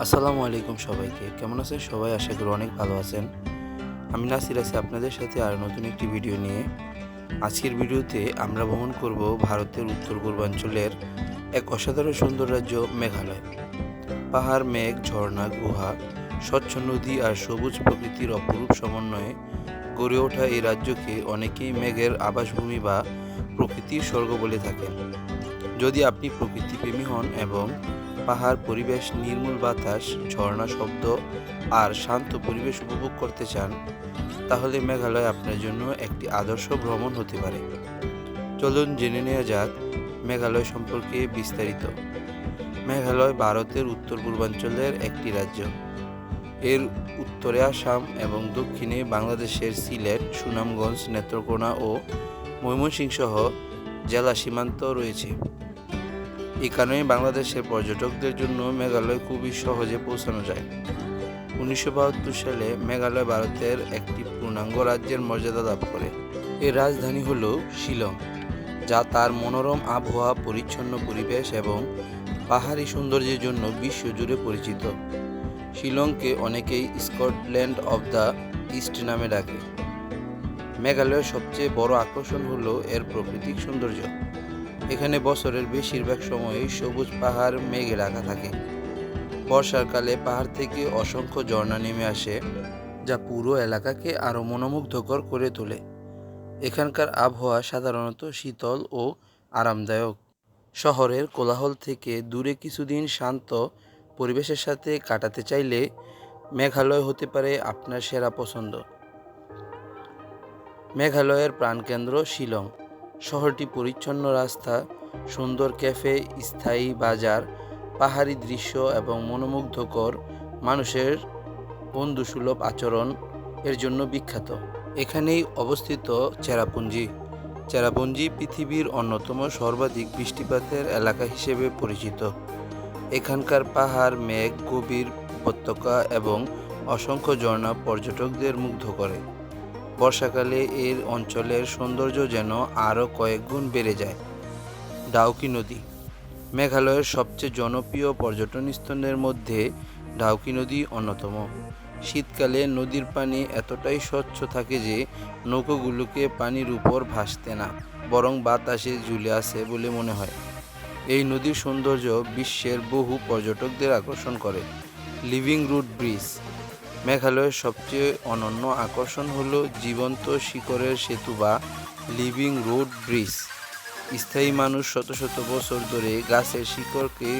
আসসালামু আলাইকুম সবাইকে। কেমন আছেন সবাই? আশা করি অনেক ভালো আছেন। আমি নাসির আছি আপনাদের সাথে আর নতুন একটি ভিডিও নিয়ে। আজকের ভিডিওতে আমরা ভ্রমণ করব ভারতের উত্তর পূর্বাঞ্চলের এক অসাধারণ সুন্দর রাজ্য মেঘালয়। পাহাড়, মেঘ, ঝর্ণা, গুহা, স্বচ্ছ নদী আর সবুজ প্রকৃতির অপরূপ সমন্বয়ে গড়ে ওঠা এই রাজ্যকে অনেকেই মেঘের আবাসভূমি বা প্রকৃতির স্বর্গ বলে থাকেন। যদি আপনি প্রকৃতিপ্রেমী হন এবং পাহাড়, পরিবেশ, নির্মল বাতাস, ঝর্ণা শব্দ আর শান্ত পরিবেশ উপভোগ করতে চান, তাহলে মেঘালয় আপনার জন্য একটি আদর্শ ভ্রমণ হতে পারে। চলুন জেনে নেওয়া যাক মেঘালয় সম্পর্কে বিস্তারিত। মেঘালয় ভারতের উত্তর পূর্বাঞ্চলের একটি রাজ্য। এর উত্তরে আসাম এবং দক্ষিণে বাংলাদেশের সিলেট, সুনামগঞ্জ, নেত্রকোনা ও ময়মনসিংহ সহ জেলা সীমান্ত রয়েছে। এই কারণে বাংলাদেশের পর্যটকদের জন্য মেঘালয় খুবই সহজে পৌঁছানো যায়। 1972 সালে মেঘালয় ভারতের একটি পূর্ণাঙ্গ রাজ্যের মর্যাদা লাভ করে। এর রাজধানী হল শিলং, যা তার মনোরম আবহাওয়া, পরিচ্ছন্ন পরিবেশ এবং পাহাড়ি সৌন্দর্যের জন্য বিশ্বজুড়ে পরিচিত। শিলংকে অনেকেই স্কটল্যান্ড অব দ্য ইস্ট নামে ডাকে। মেঘালয়ের সবচেয়ে বড় আকর্ষণ হল এর প্রাকৃতিক সৌন্দর্য। এখানে বছরের বেশিরভাগ সময়ই সবুজ পাহাড় মেঘে ঢাকা থাকে। বর্ষার কালে পাহাড় থেকে অসংখ্য ঝর্ণা নেমে আসে, যা পুরো এলাকাকে আরও মনোমুগ্ধকর করে তোলে। এখানকার আবহাওয়া সাধারণত শীতল ও আরামদায়ক। শহরের কোলাহল থেকে দূরে কিছুদিন শান্ত পরিবেশের সাথে কাটাতে চাইলে মেঘালয় হতে পারে আপনার সেরা পছন্দ। মেঘালয়ের প্রাণকেন্দ্র শিলং। শহরটি পরিচ্ছন্ন রাস্তা, সুন্দর ক্যাফে, স্থায়ী বাজার, পাহাড়ি দৃশ্য এবং মনোমুগ্ধকর মানুষের বন্ধুসুলভ আচরণ এর জন্য বিখ্যাত। এখানেই অবস্থিত চেরাপুঞ্জি। চেরাপুঞ্জি পৃথিবীর অন্যতম সর্বাধিক বৃষ্টিপাতের এলাকা হিসেবে পরিচিত। এখানকার পাহাড়, মেঘ, গভীর উপত্যকা এবং অসংখ্য ঝর্ণা পর্যটকদের মুগ্ধ করে। বর্ষাকালে এর অঞ্চলের সৌন্দর্য যেন আরও কয়েক গুণ বেড়ে যায়। ডাউকি নদী। মেঘালয়ের সবচেয়ে জনপ্রিয় পর্যটনস্থলের মধ্যে ডাউকি নদী অন্যতম। শীতকালে নদীর পানি এতটাই স্বচ্ছ থাকে যে নৌকাগুলোকে পানির উপর ভাসতে না, বরং বাতাসে ঝুলে আছে বলে মনে হয়। এই নদীর সৌন্দর্য বিশ্বের বহু পর্যটকদের আকর্ষণ করে। Living root bridge. মেঘালয়ের সবচেয়ে অনন্য আকর্ষণ হল জীবন্ত শিকড়ের সেতু বা লিভিং রুট ব্রিজ। স্থায়ী মানুষ শত শত বছর ধরে গাছের শিকড়কে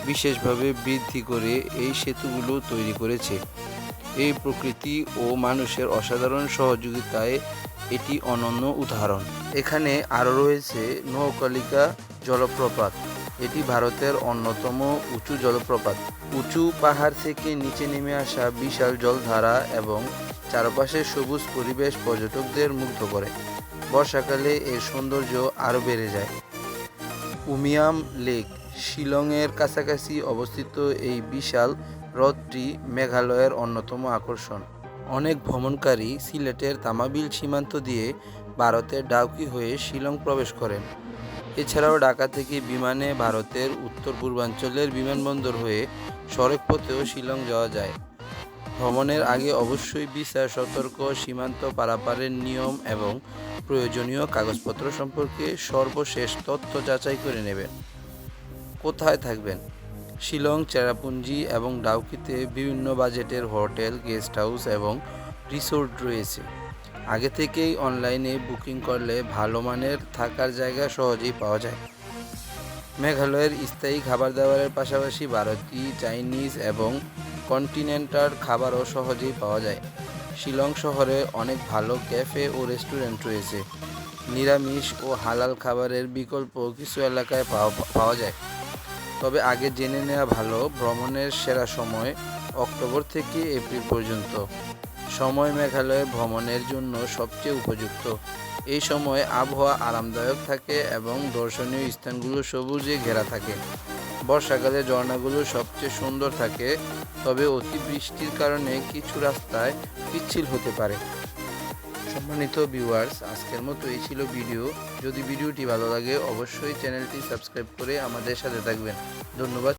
বিশেষভাবে বৃদ্ধি করে এই সেতুগুলো তৈরি করেছে। এই প্রকৃতি ও মানুষের অসাধারণ সহযোগিতায় এটি অনন্য উদাহরণ। এখানে আরও রয়েছে নৌকালিকা জলপ্রপাত। এটি ভারতের অন্যতম উঁচু জলপ্রপাত। উঁচু পাহাড় থেকে নিচে নেমে আসা বিশাল জলধারা এবং চারপাশের সবুজ পরিবেশ পর্যটকদের মুগ্ধ করে। বর্ষাকালে এর সৌন্দর্য আরও বেড়ে যায়। উমিয়াম লেক। শিলংয়ের কাছাকাছি অবস্থিত এই বিশাল হ্রদটি মেঘালয়ের অন্যতম আকর্ষণ। অনেক ভ্রমণকারী সিলেটের তামাবিল সীমান্ত দিয়ে ভারতের ডাউকি হয়ে শিলং প্রবেশ করেন। এছাড়াও ঢাকা থেকে বিমানে ভারতের উত্তর পূর্বাঞ্চলের বিমানবন্দর হয়ে সড়কপথেও শিলং যাওয়া যায়। ভ্রমণের আগে অবশ্যই ভিসা সতর্ক, সীমান্ত পারাপারের নিয়ম এবং প্রয়োজনীয় কাগজপত্র সম্পর্কে সর্বশেষ তথ্য যাচাই করে নেবেন। কোথায় থাকবেন? শিলং, চেরাপুঞ্জি এবং ডাউকিতে বিভিন্ন বাজেটের হোটেল, গেস্ট হাউস এবং রিসোর্ট রয়েছে। আগে থেকেই অনলাইনে বুকিং করলে ভালো মানের থাকার জায়গা সহজেই পাওয়া যায়। মেঘালয়ের স্থায়ী খাবার দাবারের পাশাপাশি ভারতীয়, চাইনিজ এবং কন্টিনেন্টাল খাবারও সহজেই পাওয়া যায়। শিলং শহরে অনেক ভালো ক্যাফে ও রেস্টুরেন্ট রয়েছে। নিরামিষ ও হালাল খাবারের বিকল্প কিছু এলাকায় পাওয়া যায়। তবে আগে জেনে নেওয়া ভালো, ভ্রমণের সেরা সময় অক্টোবর থেকে এপ্রিল পর্যন্ত। সময় মেঘালয়ে ভ্রমণের জন্য সবচেয়ে উপযুক্ত। এই সময় আবহাওয়া আরামদায়ক থাকে এবং দর্শনীয় স্থানগুলো সবুজে ঘেরা থাকে। বর্ষাকালে ঝর্ণাগুলো সবচেয়ে সুন্দর থাকে, তবে অতিবৃষ্টির কারণে কিছু রাস্তায় পিচ্ছিল হতে পারে। সম্মানিত ভিউয়ার্স, আজকের মতো এই ছিল ভিডিও। যদি ভিডিওটি ভালো লাগে অবশ্যই চ্যানেলটি সাবস্ক্রাইব করে আমাদের সাথে থাকবেন। ধন্যবাদ।